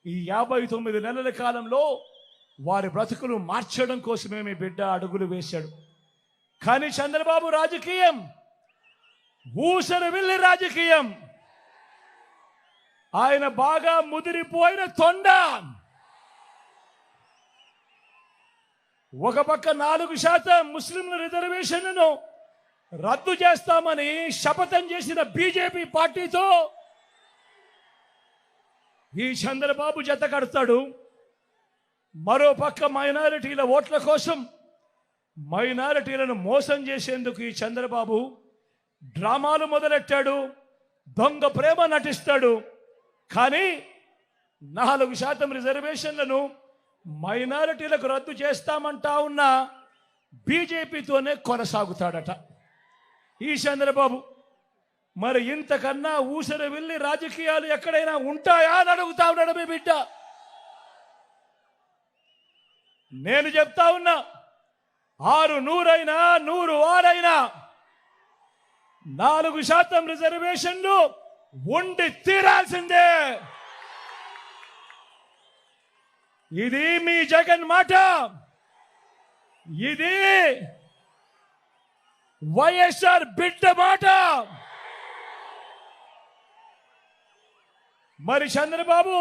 ఈ 59 నెలల కాలంలో వారి బ్రతుకులు మార్చడం కోసమే మీ బిడ్డ అడుగులు వేశాడు. కానీ చంద్రబాబు రాజకీయం ఊసరు వెళ్ళి రాజకీయం. ఆయన బాగా ముదిరిపోయిన తొండ. ఒక పక్క 4% ముస్లింల రిజర్వేషన్లను రద్దు చేస్తామని శపథం చేసిన బీజేపీ పార్టీతో ఈ చంద్రబాబు జత కడతాడు. మరో పక్క మైనారిటీల ఓట్ల కోసం మైనారిటీలను మోసం చేసేందుకు ఈ చంద్రబాబు డ్రామాలు మొదలెట్టాడు. దొంగ ప్రేమ నటిస్తాడు. కానీ 4% రిజర్వేషన్లను మైనారిటీలకు రద్దు చేస్తామంటా ఉన్న బీజేపీతోనే కొనసాగుతాడట ఈ చంద్రబాబు. మరి ఇంతకన్నా ఊసరి వెళ్ళి రాజకీయాలు ఎక్కడైనా ఉంటాయా అని అడుగుతా ఉన్నాడు మీ బిడ్డ. నేను చెప్తా ఉన్నా, 600 100 4% రిజర్వేషన్లు ఉండి తీరాల్సిందే. ఇది మీ జగన్ మాట. ఇది వైఎస్ఆర్ బిడ్డ మాట. మరి చంద్రబాబు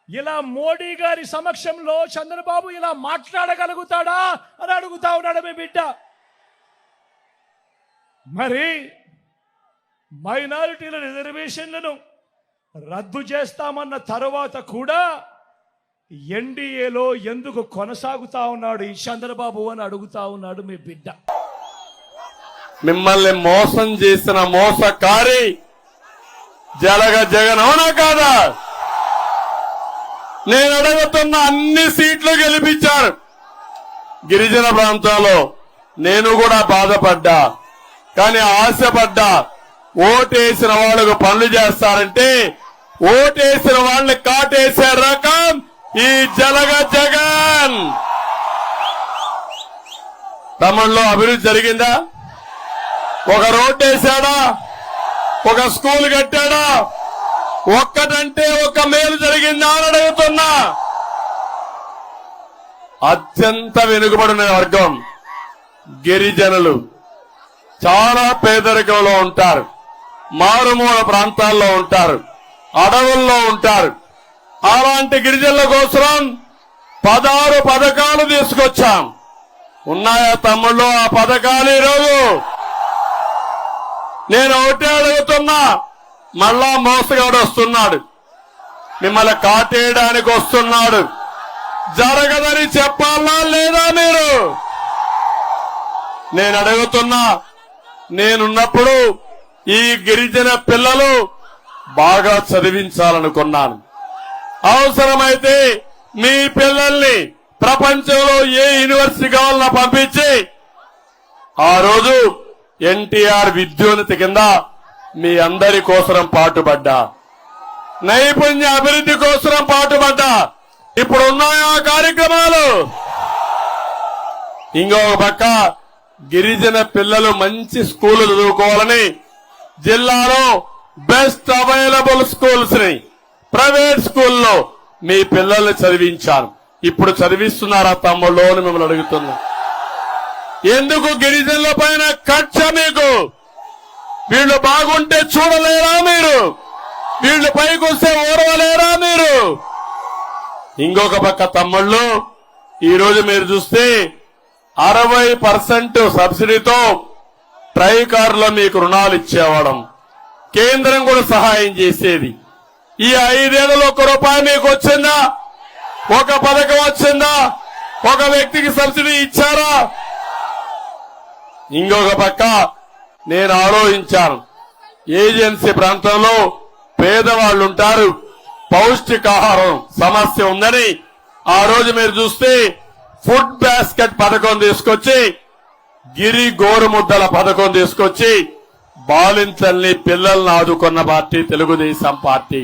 ఇలా మోడీ గారి సమక్షంలో చంద్రబాబు ఇలా మాట్లాడగలుగుతాడా అని అడుగుతా ఉన్నాడు మీ బిడ్డ. మరి మైనారిటీల రిజర్వేషన్లను రద్దు చేస్తామన్న తర్వాత కూడా ఎన్డీఏలో ఎందుకు కొనసాగుతా ఉన్నాడు ఈ చంద్రబాబు అని అడుగుతా ఉన్నాడు మీ బిడ్డ. మిమ్మల్ని మోసం చేసిన మోసకారి జగన్ అవునా కాదా? నేను అడుగుతున్న అన్ని సీట్లు గెలిపించారు. గిరిజన ప్రాంతాల్లో నేను కూడా బాధపడ్డా, కానీ ఆశపడ్డా. ఓటేసిన వాళ్ళకు పనులు చేస్తారంటే ఓటేసిన వాళ్ళని కాటేసే రకం ఈ జగన్. తమిళలో అభివృద్ధి జరిగిందా? ఒక రోడ్డు వేశాడా? ఒక స్కూల్ కట్టాడా? ఒక్కటంటే ఒక మేలు జరిగిందా అని అడుగుతున్నా. అత్యంత వెనుకబడిన వర్గం గిరిజనులు చాలా పేదరికంలో ఉంటారు, మారుమూల ప్రాంతాల్లో ఉంటారు, అడవుల్లో ఉంటారు. అలాంటి గిరిజనుల కోసం 16 పథకాలు తీసుకొచ్చాం. ఉన్నాయా తమ్ముళ్ళు ఆ పథకాలు? ఈరోజు నేను ఒకటే అడుగుతున్నా, మళ్ళా మోసగాడు వస్తున్నాడు, మిమ్మల్ని కాటేయడానికి వస్తున్నాడు. జరగదని చెప్పాలా లేదా మీరు? నేను అడుగుతున్నా, నేనున్నప్పుడు ఈ గిరిజన పిల్లలు బాగా చదివించాలనుకున్నాను. అవసరమైతే మీ పిల్లల్ని ప్రపంచంలో ఏ యూనివర్సిటీ కావాలన్నా పంపించి ఆ రోజు ఎన్టీఆర్ విద్యోన్నతి కింద మీ అందరి కోసం పాటుపడ్డా, నైపుణ్య అభివృద్ధి కోసం పాటుపడ్డా. ఇప్పుడు ఉన్నాయా కార్యక్రమాలు? ఇంకొక పక్క గిరిజన పిల్లలు మంచి స్కూళ్లు చదువుకోవాలని జిల్లాలో బెస్ట్ అవైలబుల్ స్కూల్స్ ని ప్రైవేట్ స్కూల్లో మీ పిల్లల్ని చదివించాను. ఇప్పుడు చదివిస్తున్నారా తమ్ముళ్ళు అని మిమ్మల్ని అడుగుతున్నా. ఎందుకు గిరిజనుల పైన కక్ష మీకు? వీళ్ళు బాగుంటే చూడలేరా మీరు? వీళ్ళు పైకి వస్తే ఓర్వలేరా మీరు? ఇంకొక పక్క తమ్ముళ్ళు, ఈరోజు మీరు చూస్తే 60% సబ్సిడీతో ట్రై కార్లో మీకు రుణాలు ఇచ్చేవాళ్ళం. కేంద్రం కూడా సహాయం చేసేది. ఈ 5 ఏళ్లలో ₹1 మీకు వచ్చిందా? ఒక పథకం వచ్చిందా? ఒక వ్యక్తికి సబ్సిడీ ఇచ్చారా? ఇంకొక పక్క నేను ఆలోచించాను, ఏజెన్సీ ప్రాంతంలో పేదవాళ్లు ఉంటారు, పౌష్టికాహారం సమస్య ఉందని ఆ రోజు మీరు చూస్తే ఫుడ్ బాస్కెట్ పథకం తీసుకొచ్చి, గిరి గోరుముద్దల పథకం తీసుకొచ్చి బాలింతల్ని పిల్లల్ని ఆదుకున్న పార్టీ తెలుగుదేశం పార్టీ.